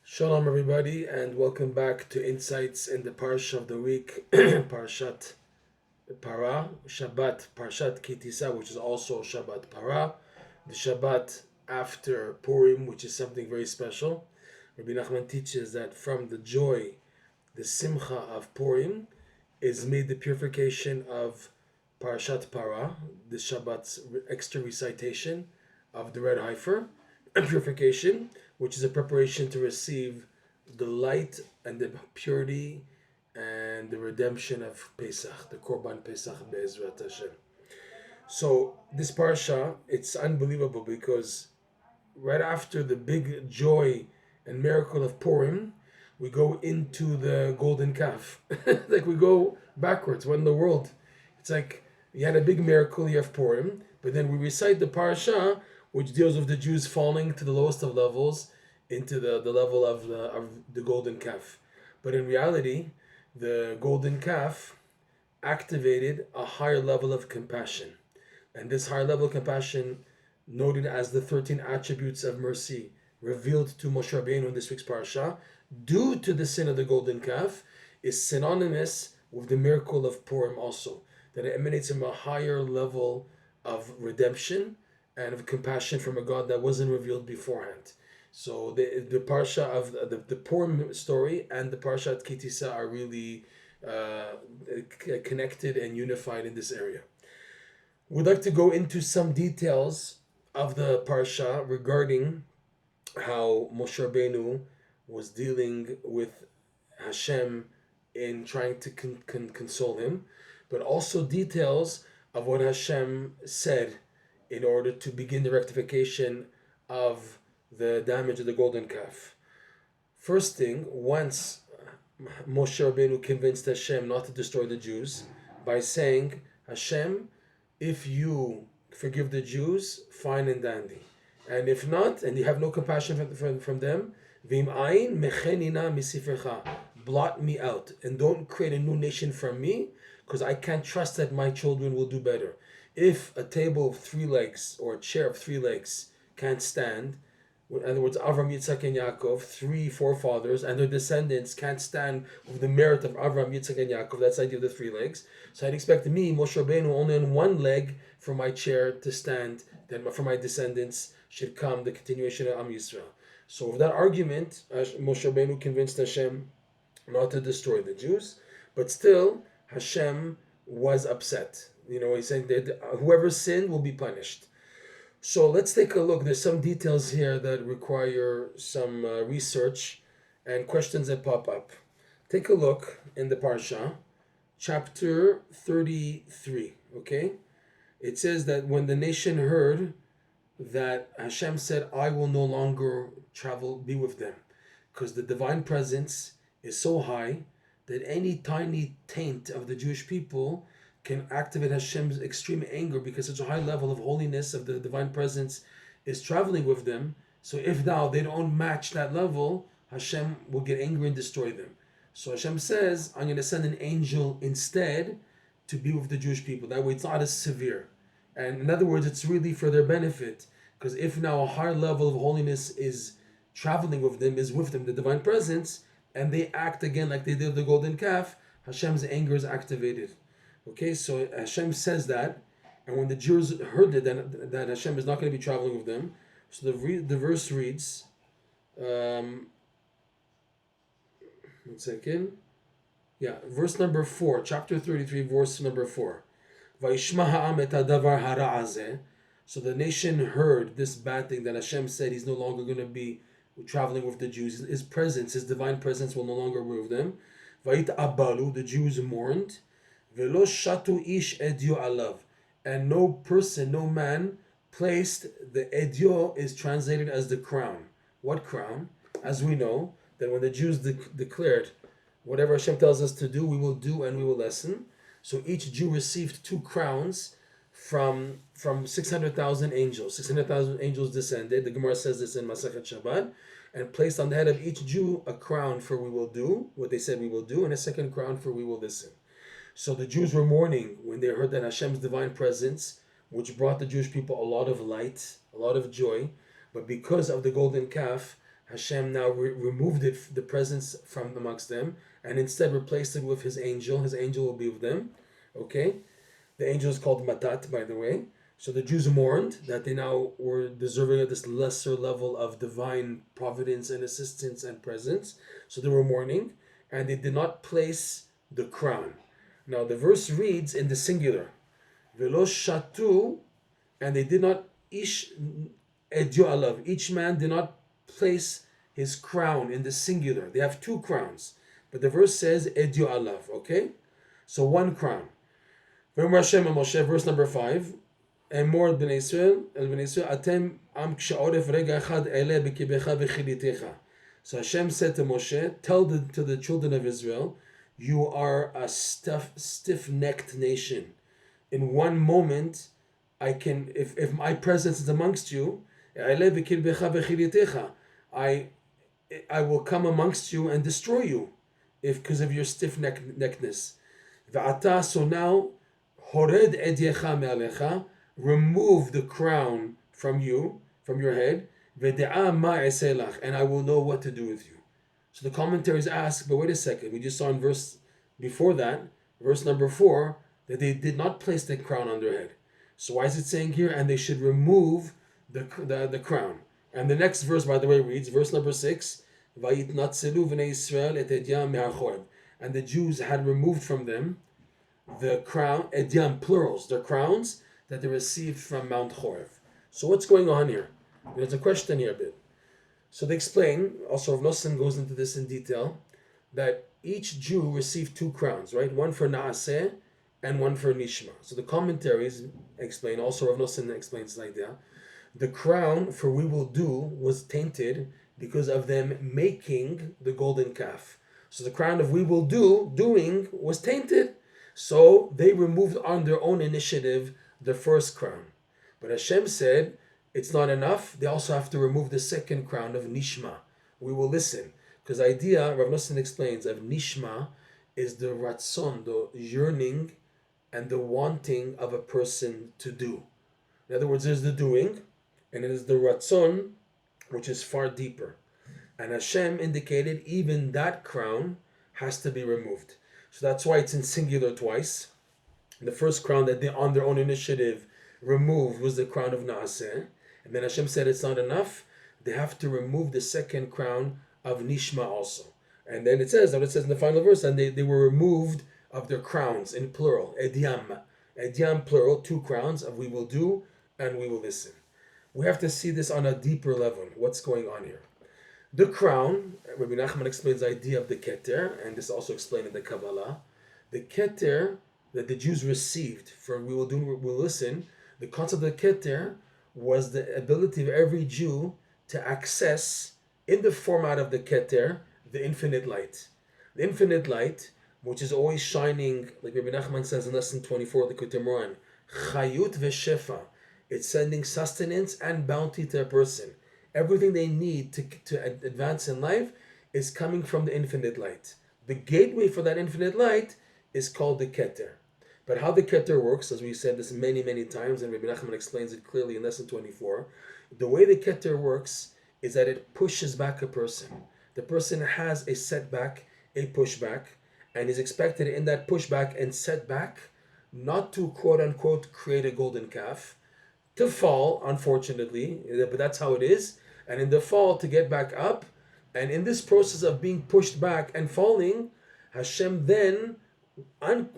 Shalom, everybody, and welcome back to Insights in the Parsha of the Week, Parshat Shabbat, Parshat Ki Tissa, which is also Shabbat Para, the Shabbat after Purim, which is something very special. Rabbi Nachman teaches that from the joy, the simcha of Purim, is made the purification of Parshat Para, the Shabbat's extra recitation of the red heifer, purification, which is a preparation to receive the light and the purity and the redemption of Pesach, the Korban Pesach Be'ezrat Hashem. So this parsha, it's unbelievable because right after the big joy and miracle of Purim, we go into the golden calf. Like we go backwards. What in the world? It's like you had a big miracle, you have Purim, but then we recite the parsha, which deals with the Jews falling to the lowest of levels into the level of the golden calf. But in reality, the golden calf activated a higher level of compassion. And this higher level of compassion, noted as the 13 attributes of mercy revealed to Moshe Rabbeinu in this week's parsha, due to the sin of the golden calf, is synonymous with the miracle of Purim also. That it emanates from a higher level of redemption and of compassion from a God that wasn't revealed beforehand. So the parsha of the Purim story and the Parshat Ki Tissa are really connected and unified in this area. We'd like to go into some details of the parsha regarding how Moshe Rabbeinu was dealing with Hashem in trying to console him, but also details of what Hashem said in order to begin the rectification of the damage of the golden calf. First thing, once Moshe Rabbeinu convinced Hashem not to destroy the Jews by saying, Hashem, if you forgive the Jews, fine and dandy. And if not, and you have no compassion from them, Vim ayin mechenina misifrecha, blot me out and don't create a new nation from me, because I can't trust that my children will do better. If a table of 3 legs or a chair of 3 legs can't stand, in other words, Avram, Yitzchak, and Yaakov, 3 forefathers, and their descendants can't stand with the merit of Avram, Yitzchak, and Yaakov, that's the idea of the 3 legs. So I'd expect me, Moshe Rabbeinu, only on 1 leg for my chair to stand, then for my descendants should come the continuation of Am Yisrael. So with that argument, Moshe Rabbeinu convinced Hashem not to destroy the Jews, but still Hashem was upset. He's saying that whoever sinned will be punished. So let's take a look. There's some details here that require some research and questions that pop up. Take a look in the Parsha, chapter 33, okay? It says that when the nation heard that Hashem said, I will no longer be with them, because the divine presence is so high that any tiny taint of the Jewish people can activate Hashem's extreme anger, because such a high level of holiness of the divine presence is traveling with them. So if now they don't match that level, Hashem will get angry and destroy them. So Hashem says, I'm going to send an angel instead to be with the Jewish people. That way it's not as severe. And in other words, it's really for their benefit. Because if now a higher level of holiness is traveling with them, is with them, the divine presence, and they act again like they did the golden calf, Hashem's anger is activated. Okay, so Hashem says that, and when the Jews heard that Hashem is not going to be traveling with them, so the verse reads, one second, verse number 4, chapter 33, verse number 4. Vayishma ha'am et hadavar hara hazeh. So the nation heard this bad thing that Hashem said He's no longer going to be traveling with the Jews. His presence, His divine presence will no longer be with them. Vayit abalu, the Jews mourned. Velo shatu ish edyo alav, and no person, no man placed the edyo is translated as the crown. What crown? As we know, that when the Jews declared, whatever Hashem tells us to do, we will do and we will listen. So each Jew received 2 crowns from 600,000 angels. 600,000 angels descended. The Gemara says this in Masechet Shabbat, and placed on the head of each Jew a crown for we will do what they said we will do, and a second crown for we will listen. So the Jews were mourning when they heard that Hashem's divine presence, which brought the Jewish people a lot of light, a lot of joy, but because of the golden calf, Hashem now removed the presence from amongst them, and instead replaced it with his angel. His angel will be with them. Okay? The angel is called Matat, by the way. So the Jews mourned that they now were deserving of this lesser level of divine providence and assistance and presence. So they were mourning, and they did not place the crown. Now the verse reads in the singular, Velo shatu, and they did not ish edyo alav. Each man did not place his crown in the singular. They have two crowns, but the verse says edyo alav. Okay, so one crown. Hashem and Moshe, verse number 5. And more bnei Yisrael, atem am ksha'oref rega echad ele b'kibecha v'chilitecha. So Hashem said to Moshe, tell to the children of Israel, you are a stiff-necked nation. In one moment, I can, if my presence is amongst you, I will come amongst you and destroy you, because of your stiff-neckedness. So now, hored edyecha me'alecha, remove the crown from you, from your head, and I will know what to do with you. So the commentaries ask, but wait a second, we just saw in verse before that, verse number 4, that they did not place the crown on their head. So why is it saying here, and they should remove the crown? And the next verse, by the way, reads, verse number 6, Vayitnatzelu v'nei Yisrael et edyam me'achoreb. And the Jews had removed from them the crown, edyam, plurals, their crowns that they received from Mount Horeb. So what's going on here? There's a question here a bit. So they explain, also Reb Noson goes into this in detail, that each Jew received two crowns, right? One for Naaseh and one for Nishma. So the commentaries explain, also Reb Noson explains this idea, the crown for we will do was tainted because of them making the golden calf. So the crown of we will doing was tainted. So they removed on their own initiative the first crown. But Hashem said, it's not enough. They also have to remove the second crown of Nishma. We will listen. Because the idea, Reb Noson explains, of Nishma is the ratzon, the yearning and the wanting of a person to do. In other words, there's the doing, and it is the ratzon, which is far deeper. And Hashem indicated even that crown has to be removed. So that's why it's in singular twice. The first crown that they, on their own initiative, removed was the crown of Naaseh. And then Hashem said it's not enough. They have to remove the second crown of Nishma also. And then it says in the final verse, and they were removed of their crowns, in plural, edyam. Edyam, plural, two crowns of we will do and we will listen. We have to see this on a deeper level. What's going on here? The crown, Rabbi Nachman explains the idea of the Keter, and this also explained in the Kabbalah. The Keter that the Jews received for we will do, we will listen, the concept of the Keter was the ability of every Jew to access, in the format of the Keter, the infinite light. The infinite light, which is always shining, like Rabbi Nachman says in lesson 24 of the Keter, Chayut v'shefa. It's sending sustenance and bounty to a person. Everything they need to advance in life is coming from the infinite light. The gateway for that infinite light is called the Keter. But how the Keter works, as we said this many, many times, and Rabbi Nachman explains it clearly in lesson 24, the way the Keter works is that it pushes back a person. The person has a setback, a pushback, and is expected in that pushback and setback not to quote-unquote create a golden calf, to fall, unfortunately, but that's how it is, and in the fall to get back up, and in this process of being pushed back and falling, Hashem then,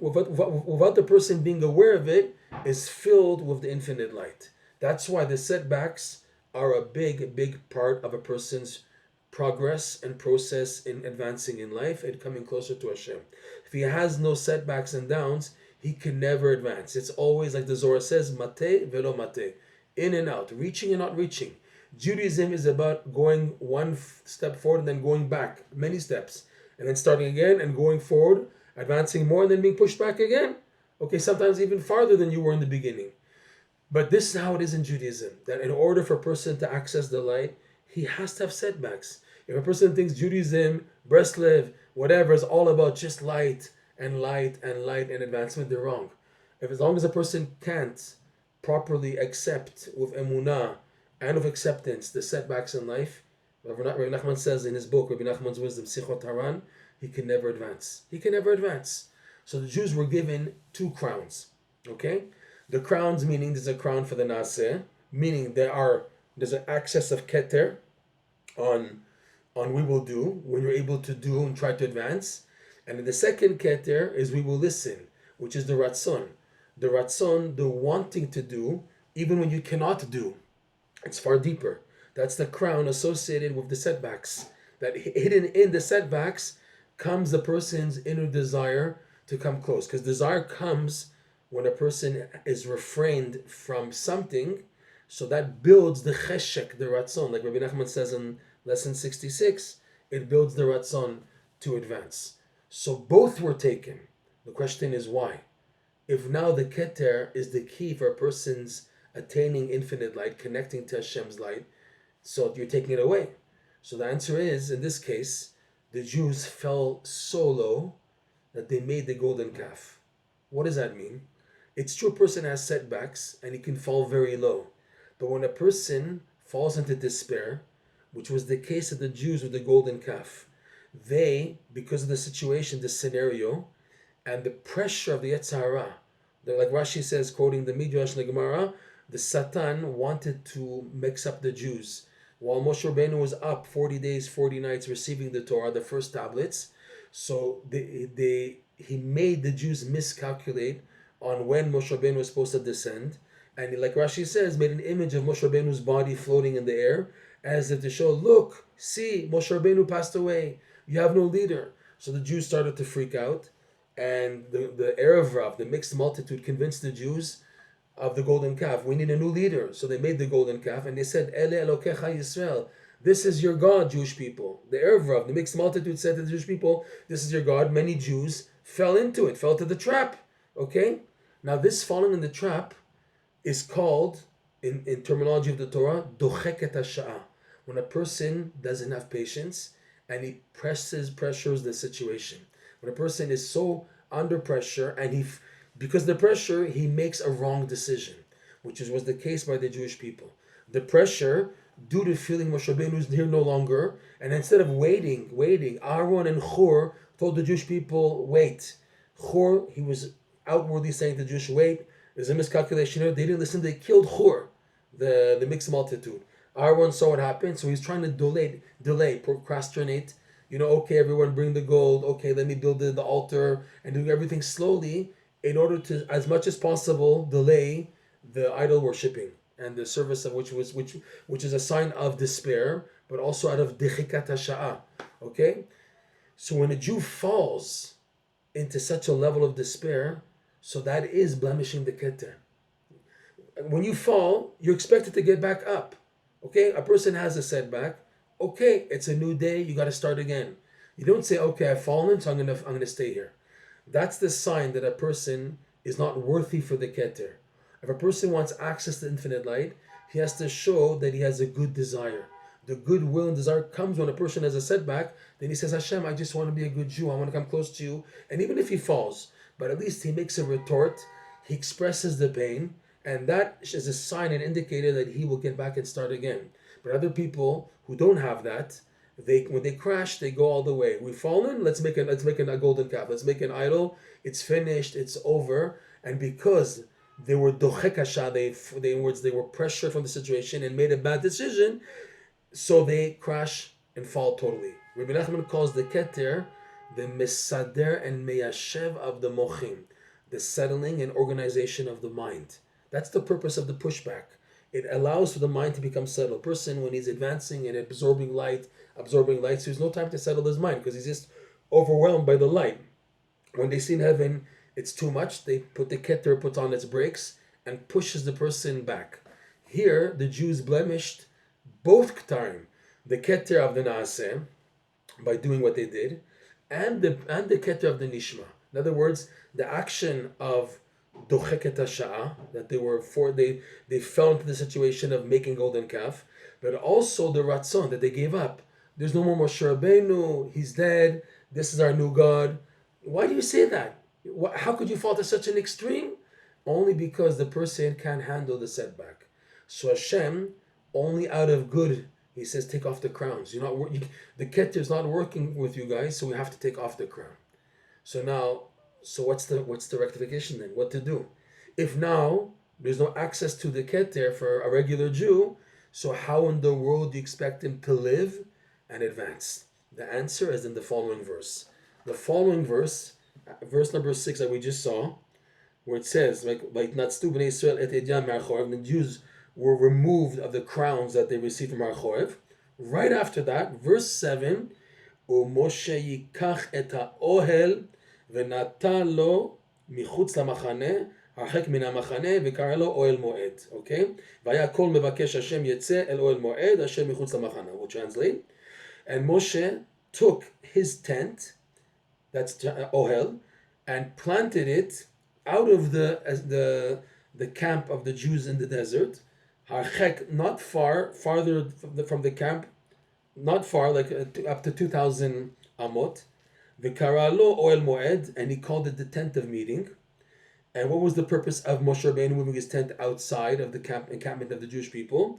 without the person being aware of it, is filled with the infinite light. That's why the setbacks are a big, big part of a person's progress and process in advancing in life and coming closer to Hashem. If he has no setbacks and downs, he can never advance. It's always like the Zohar says, mate velo mate, in and out, reaching and not reaching. Judaism is about going one step forward and then going back, many steps, and then starting again and going forward, advancing more and then being pushed back again. Okay, sometimes even farther than you were in the beginning. But this is how it is in Judaism, that in order for a person to access the light, he has to have setbacks. If a person thinks Judaism, Breslev, whatever, is all about just light and light and light and advancement, they're wrong. If as long as a person can't properly accept with emunah and with acceptance the setbacks in life, Rabbi Nachman says in his book, Rabbi Nachman's Wisdom, Sichot Haran, he can never advance. He can never advance. So the Jews were given 2 crowns. Okay? The crowns meaning there's a crown for the Naaseh, meaning there's an access of Keter on we will do, when you're able to do and try to advance. And the second Keter is we will listen, which is the Ratzon. The Ratzon, the wanting to do, even when you cannot do. It's far deeper. That's the crown associated with the setbacks. That hidden in the setbacks comes the person's inner desire to come close. Because desire comes when a person is refrained from something, so that builds the cheshek, the ratzon. Like Rabbi Nachman says in lesson 66, it builds the ratzon to advance. So both were taken. The question is why? If now the keter is the key for a person's attaining infinite light, connecting to Hashem's light, so you're taking it away. So the answer is, in this case, the Jews fell so low that they made the golden calf. What does that mean? It's true a person has setbacks and he can fall very low. But when a person falls into despair, which was the case of the Jews with the golden calf, they, because of the situation, the scenario, and the pressure of the Yetzer Hara, like Rashi says, quoting the Midrash and the Gemara, the Satan wanted to mix up the Jews. While Moshe Rabbeinu was up 40 days, 40 nights receiving the Torah, the first tablets, so he made the Jews miscalculate on when Moshe Rabbeinu was supposed to descend. And like Rashi says, made an image of Moshe Rabbeinu's body floating in the air, as if to show, look, see, Moshe Rabbeinu passed away. You have no leader. So the Jews started to freak out. And the Erev Rav, the mixed multitude, convinced the Jews of the golden calf. We need a new leader. So they made the golden calf and they said, Ele Elokecha Yisrael. This is your God, Jewish people. The Erev Rav, the mixed multitude, said to the Jewish people, this is your God. Many Jews fell into it, fell to the trap. Okay? Now this falling in the trap is called, in terminology of the Torah, docheket hasha'ah. When a person doesn't have patience and he pressures the situation. When a person is so under pressure and because of the pressure, he makes a wrong decision, which was the case by the Jewish people. The pressure, due to feeling Moshe Rabbeinu is here no longer, and instead of waiting, Aaron and Hur told the Jewish people, wait. Hur, he was outwardly saying to the Jewish, wait. There's a miscalculation here. They didn't listen. They killed Hur, the mixed multitude. Aaron saw what happened, so he's trying to delay, procrastinate. Okay, everyone bring the gold. Okay, let me build the altar and do everything slowly in order to, as much as possible, delay the idol worshipping and the service of which is a sign of despair, but also out of dechikat hasha'ah. Okay, so when a Jew falls into such a level of despair, so that is blemishing the Keter. When you fall, you're expected to get back up. Okay, a person has a setback. Okay, it's a new day. You got to start again. You don't say, okay, I've fallen, so I'm gonna stay here. That's the sign that a person is not worthy for the Keter. If a person wants access to infinite light, he has to show that he has a good desire. The good will and desire comes when a person has a setback. Then he says, Hashem, I just want to be a good Jew. I want to come close to you. And even if he falls, but at least he makes a retort, he expresses the pain, and that is a sign and indicator that he will get back and start again. But other people who don't have that, when they crash, they go all the way. We've fallen, let's make a golden calf, let's make an idol, it's finished, it's over. And because they were dochekasha, they were pressured from the situation and made a bad decision, so they crash and fall totally. Rabbi Nachman calls the Keter the mesader and meyashev of the mochim, the settling and organization of the mind. That's the purpose of the pushback. It allows for the mind to become settled. A person, when he's advancing and absorbing light, so there's no time to settle his mind because he's just overwhelmed by the light. When they see in heaven, it's too much, the Keter puts on its brakes and pushes the person back. Here, the Jews blemished both Ketarim, the Keter of the Naaseh, by doing what they did, and the Keter of the Nishma. In other words, the action of docheket hasha'ah, that they fell into the situation of making golden calf, but also the ratzon, that they gave up. There's no more Moshe Rabbeinu, he's dead, this is our new God. Why do you say that? How could you fall to such an extreme? Only because the person can't handle the setback. So Hashem, only out of good He says, take off the crowns. The Keter is not working with you guys, so we have to take off the crown. So now, what's the rectification then? What to do? If now there's no access to the Keter for a regular Jew, so how in the world do you expect him to live and advance? The answer is in the following verse. The following verse, verse number 6 that we just saw, where it says, like Natztu b'nei Yisrael et edyam me'archorev, the Jews were removed of the crowns that they received from Archorev. Right after that, verse 7, Moshe yikach et ha'ohel v'natan lo michutz lamachane harchek min ha'machane v'kara lo oel moed. Okay? Vaya kol mevakesh Hashem yetzeh el oel moed Hashem michutz lamachane. We'll translate. And Moshe took his tent, that's ohel, and planted it out of the camp of the Jews in the desert. Harchek, not far, farther from the camp, not far, like up to 2,000 amot. V'karalo oel moed, and he called it the tent of meeting. And what was the purpose of Moshe Rabbeinu moving his tent outside of the encampment of the Jewish people?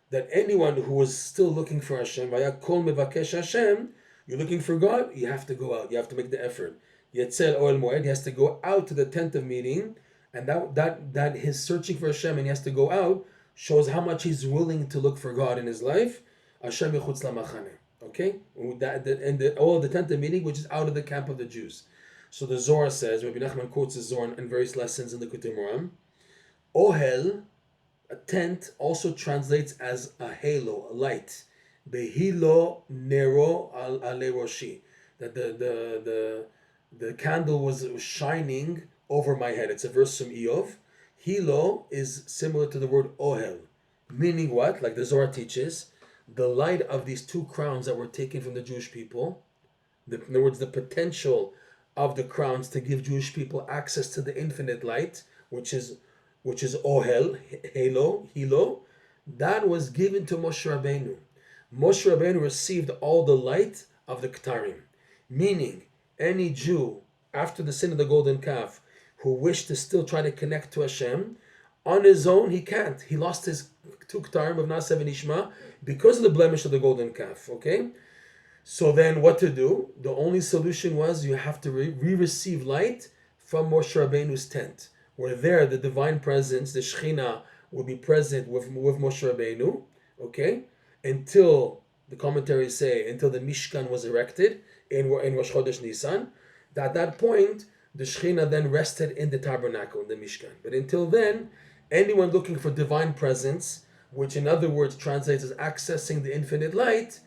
That anyone who was still looking for Hashem, vaya kol mevakesh Hashem, you're looking for God, you have to go out, you have to make the effort. Yetzel oel moed, he has to go out to the tent of meeting, and that his searching for Hashem and he has to go out shows how much he's willing to look for God in his life. Hashem yichutz lamachane. Okay? And the tent of meeting, which is out of the camp of the Jews. So the Zohar says, Rabbi Nachman quotes the Zohar in various lessons in the Keter. Ohel, a tent, also translates as a halo, a light. Behilo nero ale roshi. That the candle was shining over my head. It's a verse from Eov. Hilo is similar to the word ohel, meaning what? Like the Zohar teaches, the light of these two crowns that were taken from the Jewish people, in other words, the potential of the crowns to give Jewish people access to the infinite light, which is ohel, hilo, that was given to Moshe Rabbeinu. Moshe Rabbeinu received all the light of the Ketarim, meaning any Jew after the sin of the golden calf who wished to still try to connect to Hashem, on his own, he can't. He lost his 2 Ketarim of Naaseh and Nishma because of the blemish of the golden calf, okay? So then what to do? The only solution was you have to receive light from Moshe Rabbeinu's tent, where there the divine presence, the Shekhinah, will be present with Moshe Rabbeinu, okay? Until, the commentaries say, until the Mishkan was erected in Rosh Chodesh Nisan. At that point, the Shekhinah then rested in the tabernacle, in the Mishkan. But until then, anyone looking for divine presence, which in other words translates as accessing the infinite light,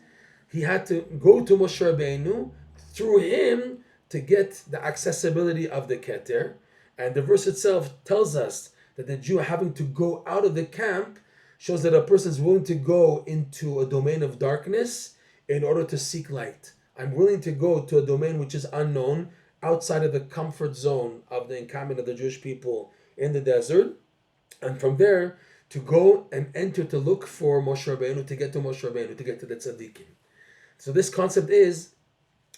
he had to go to Moshe Rabbeinu through him to get the accessibility of the Keter. And the verse itself tells us that the Jew having to go out of the camp shows that a person is willing to go into a domain of darkness in order to seek light. I'm willing to go to a domain which is unknown, outside of the comfort zone of the encampment of the Jewish people in the desert, and from there to go and enter to look for Moshe Rabbeinu, to get to Moshe Rabbeinu, to get to the Tzaddikim. So this concept is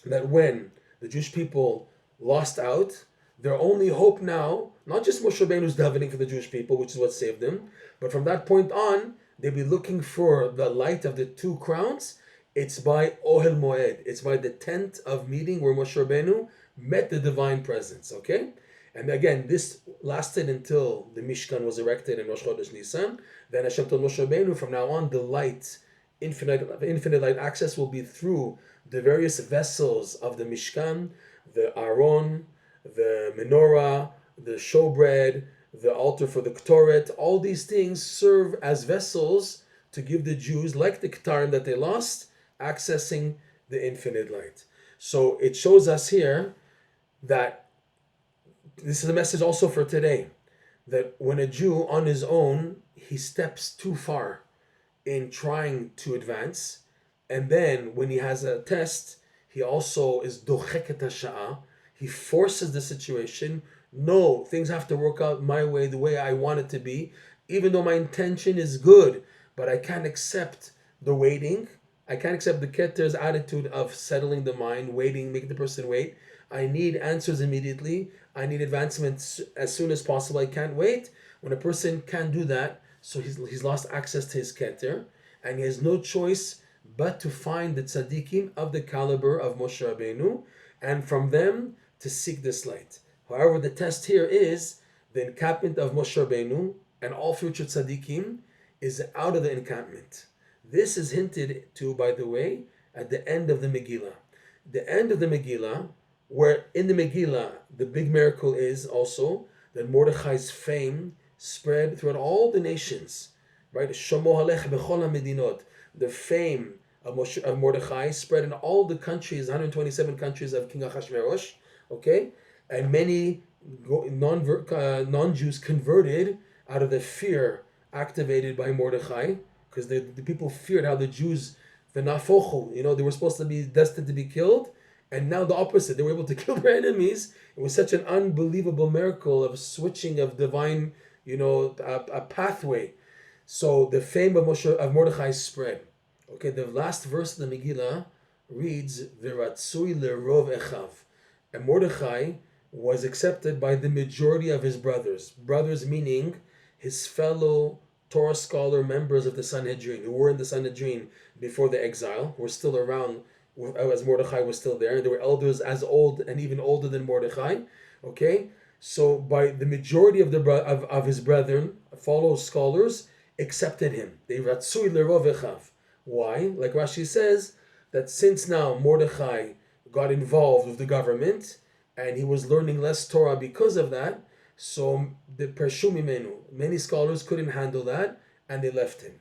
that when the Jewish people lost out, their only hope now, not just Moshe Rabbeinu's davening for the Jewish people, which is what saved them, but from that point on, they'd be looking for the light of the 2 crowns. It's by Ohel Moed. It's by the tent of meeting where Moshe Rabbeinu met the divine presence, okay? And again, this lasted until the Mishkan was erected in Rosh Chodesh Nisan. Then Hashem told Moshe Rabbeinu, from now on, the light, infinite light access will be through the various vessels of the Mishkan, the Aron, the menorah, the showbread, the altar for the Ketoret. All these things serve as vessels to give the Jews, like the Ketarim that they lost, accessing the infinite light. So it shows us here that this is a message also for today, that when a Jew on his own, he steps too far in trying to advance, and then when he has a test, he also is docheket hasha'ah, he forces the situation. No, things have to work out my way, the way I want it to be, even though my intention is good, but I can't accept the waiting. I can't accept the Keter's attitude of settling the mind, waiting, making the person wait. I need answers immediately. I need advancement as soon as possible. I can't wait. When a person can't do that, so he's lost access to his Keter. and he has no choice but to find the tzaddikim of the caliber of Moshe Rabbeinu, and from them to seek this light. However, the test here is the encampment of Moshe Rabbeinu and all future tzaddikim is out of the encampment. This is hinted to, by the way, at the end of the Megillah. The end of the Megillah, where in the Megillah, the big miracle is also that Mordechai's fame spread throughout all the nations, right? Shomo halech bechol hamedinot. The fame of Mordechai spread in all the countries, 127 countries of King Achashverosh, okay? And many non-Jews converted out of the fear activated by Mordechai, because the people feared how the Jews, they were supposed to be destined to be killed, and now the opposite, they were able to kill their enemies. It was such an unbelievable miracle of switching of divine, a pathway. So the fame of Mordechai spread. Okay, the last verse of the Megillah reads, "V'ratzui lerov echav," and Mordechai was accepted by the majority of his brothers. Brothers meaning his fellow Torah scholar members of the Sanhedrin, who were in the Sanhedrin before the exile, who were still around as Mordechai was still there. There were elders as old and even older than Mordechai. Okay, so by the majority of his brethren, fellow scholars, accepted him. They ratzui lerov echav. Why? Like Rashi says, that since now Mordechai got involved with the government and he was learning less Torah because of that, so the Pershu Mimenu, many scholars couldn't handle that and they left him.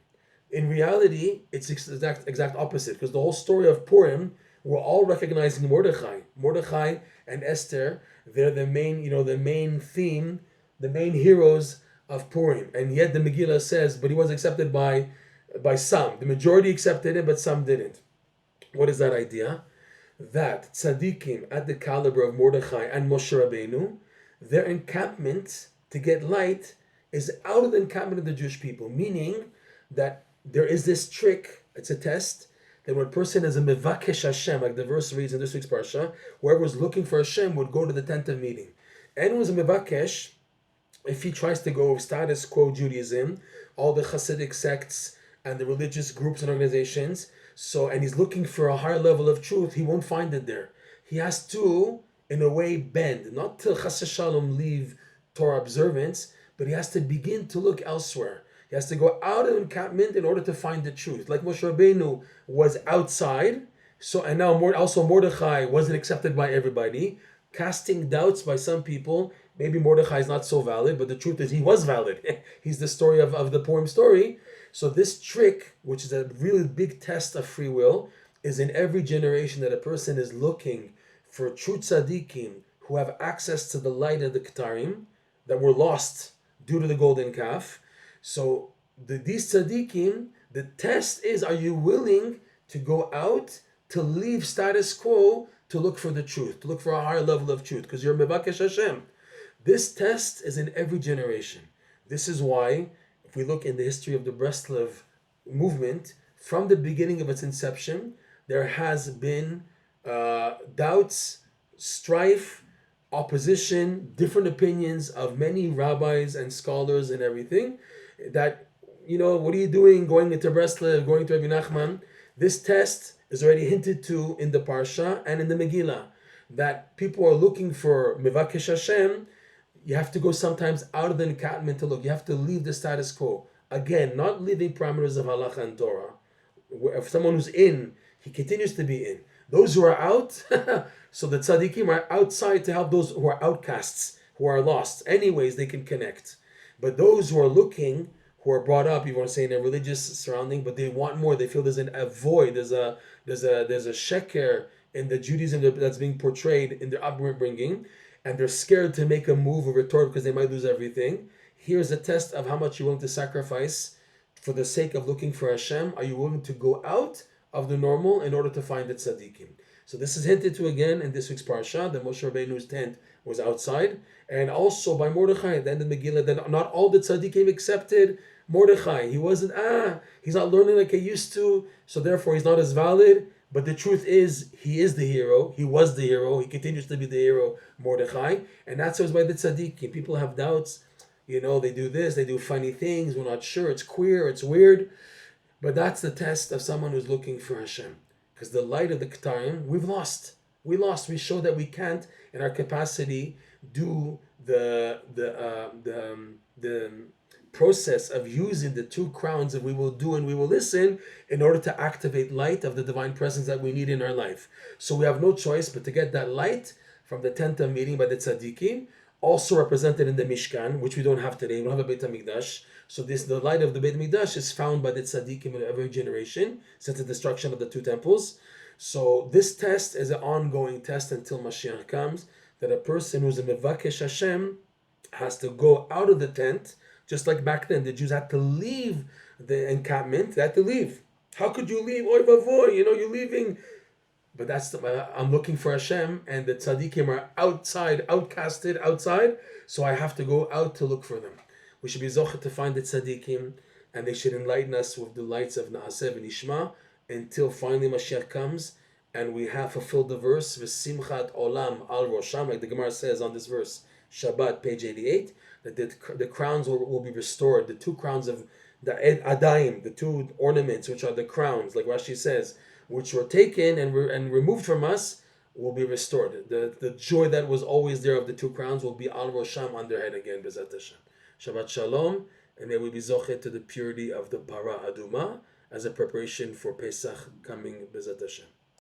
In reality, it's exact opposite, because the whole story of Purim, we're all recognizing Mordechai. Mordechai and Esther, they're the main, the main theme, the main heroes of Purim. And yet the Megillah says, but he was accepted by some. The majority accepted it, but some didn't. What is that idea? That tzaddikim at the caliber of Mordechai and Moshe Rabbeinu, their encampment to get light is out of the encampment of the Jewish people, meaning that there is this trick, it's a test, that when a person is a mevakesh Hashem, like the verse reads in this week's parsha, whoever was looking for Hashem would go to the tent of meeting. And was a mevakesh, if he tries to go status quo Judaism, all the Hasidic sects and the religious groups and organizations, and he's looking for a higher level of truth, he won't find it there. He has to, in a way, bend, not to chas shalom leave Torah observance, but he has to begin to look elsewhere. He has to go out of encampment in order to find the truth. Like Moshe Rabbeinu was outside, and now also Mordechai wasn't accepted by everybody, casting doubts by some people. Maybe Mordechai is not so valid, but the truth is he was valid. He's the story of the Purim story. So this trick, which is a really big test of free will, is in every generation that a person is looking for true tzaddikim who have access to the light of the Ketarim that were lost due to the golden calf. So these tzaddikim, the test is, are you willing to go out, to leave status quo, to look for the truth, to look for a higher level of truth, because you're mevakesh Hashem. This test is in every generation. This is why, if we look in the history of the Breslev movement, from the beginning of its inception, there has been doubts, strife, opposition, different opinions of many rabbis and scholars and everything. That, what are you doing going into Breslev, going to Rabbi Nachman? This test is already hinted to in the Parsha and in the Megillah, that people are looking for Mevakesh Hashem. You have to go sometimes out of the encampment to look. You have to leave the status quo. Again, not leaving parameters of halacha and Torah. If someone who's in, he continues to be in. Those who are out, so the tzaddikim are outside to help those who are outcasts, who are lost. Anyways, they can connect. But those who are looking, who are brought up, you want to say, in a religious surrounding, but they want more. They feel there's a void. There's a sheker in the Judaism that's being portrayed in their upbringing, and they're scared to make a move or retort because they might lose everything. Here's a test of how much you're willing to sacrifice for the sake of looking for Hashem. Are you willing to go out of the normal in order to find the tzaddikim? So this is hinted to again in this week's parsha, that Moshe Rabbeinu's tent was outside, and also by Mordechai at the end of Megillah, that not all the tzaddikim accepted Mordechai. He wasn't, he's not learning like he used to, so therefore he's not as valid. But the truth is, he is the hero. He was the hero. He continues to be the hero, Mordechai. And that's what's by the tzaddikim. People have doubts. They do this, they do funny things. We're not sure. It's queer, it's weird. But that's the test of someone who's looking for Hashem. Because the light of the Ketarim, we've lost. We lost. We show that we can't, in our capacity, do the process of using the two crowns that we will do and we will listen in order to activate light of the divine presence that we need in our life. So we have no choice but to get that light from the tent of meeting by the Tzaddikim, also represented in the Mishkan, which we don't have today. We don't have a Beit HaMikdash. So the light of the Beit HaMikdash is found by the Tzaddikim in every generation since the destruction of the two temples. So this test is an ongoing test until Mashiach comes, that a person who's a Mevakesh Hashem has to go out of the tent, just like back then. The Jews had to leave the encampment. They had to leave. How could you leave? Oy vavoy, you're leaving. But I'm looking for Hashem, and the tzaddikim are outside, outcasted outside, so I have to go out to look for them. We should be zocheh to find the tzaddikim, and they should enlighten us with the lights of Naaseh and Nishma, until finally Mashiach comes, and we have fulfilled the verse, V'simchat olam al rosham, like the Gemara says on this verse, Shabbat, page 88, that the crowns will be restored, the two crowns of the adayim, the two ornaments, which are the crowns, like Rashi says, which were taken and removed from us, will be restored. The joy that was always there of the two crowns will be al rosham, on their head again, B'ezrat Hashem. Shabbat Shalom, and may we be zocheh to the purity of the Para Aduma as a preparation for Pesach coming, B'ezrat Hashem.